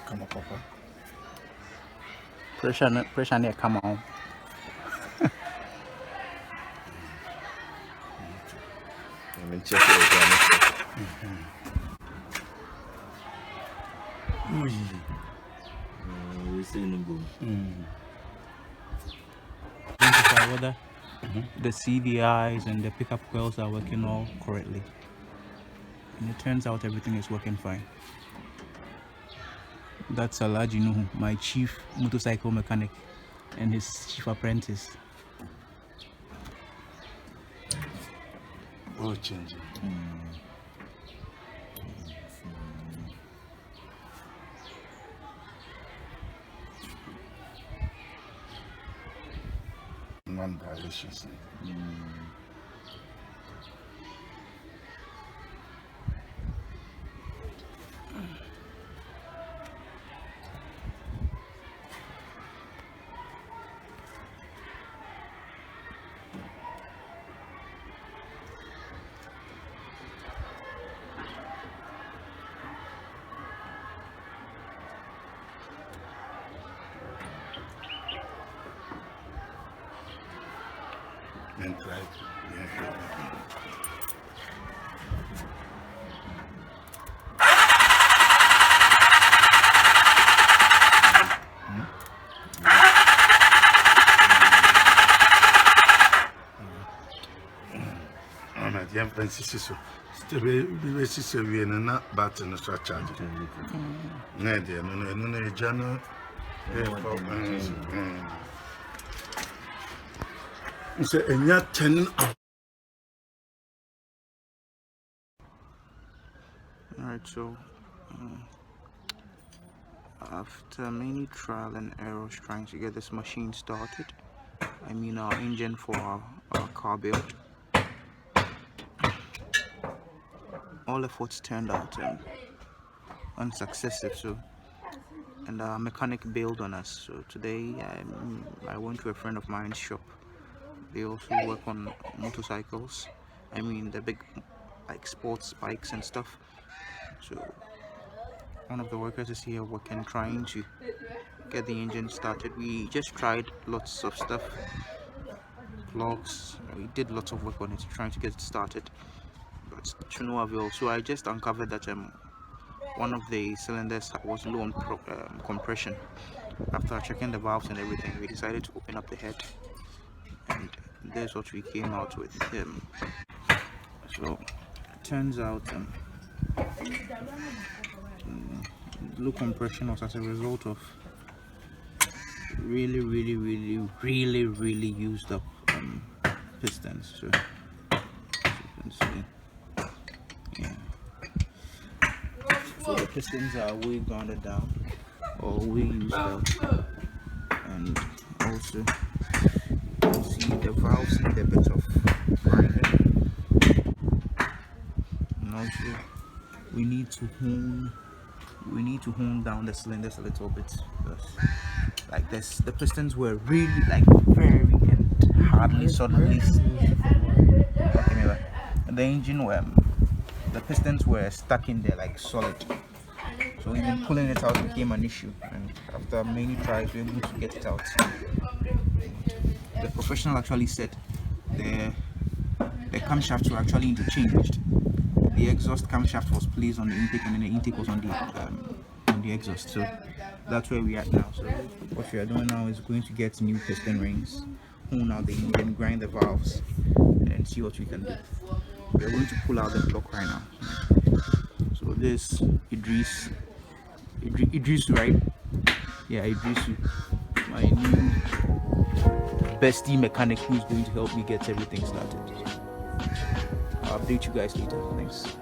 Come on, Papa. Pressure near come on. Let me check it again. We see no boom. Whether the CDIs and the pickup coils are working all correctly. And it turns out everything is working fine. That's Alhaji Nuhu, my chief motorcycle mechanic, and his chief apprentice. Oh, changing. Non-violations. And try Young Francis, we see we not bat in the structure. No, dear, no, Jana. So, and yet 10. Alright, so after many trial and errors trying to get this machine started, I mean our engine for our car build, all efforts turned out unsuccessful. So, and our mechanic bailed on us. So today I went to a friend of mine's shop. They also work on motorcycles. I mean the big like sports bikes and stuff. So one of the workers is here working, trying to get the engine started. We just tried lots of stuff, logs. We did lots of work on it, trying to get it started, but to no avail. So I just uncovered that one of the cylinders was low on compression. After checking the valves and everything, we decided to open up the head, and there's what we came out with. So it turns out low compression was as a result of really used up pistons. So as you can see, yeah. So the pistons are way grounded down or way used up, and also you can see the valves need a bit of grinding, and also we need to hone down the cylinders a little bit, because like this, the pistons were really like very and hardly suddenly. And the engine the pistons were stuck in there like solid. So even pulling it out became an issue, and after many tries we were able to get it out. The professional actually said the camshafts were actually interchanged. The exhaust camshaft was placed on the intake, and then the intake was on the exhaust. So that's where we are now. So what we are doing now is going to get new piston rings, hone out the engine, grind the valves, and see what we can do. We are going to pull out the block right now. So this Idris, right? Yeah, Idris, my new bestie mechanic, who's going to help me get everything started. I'll update you guys later. Thanks.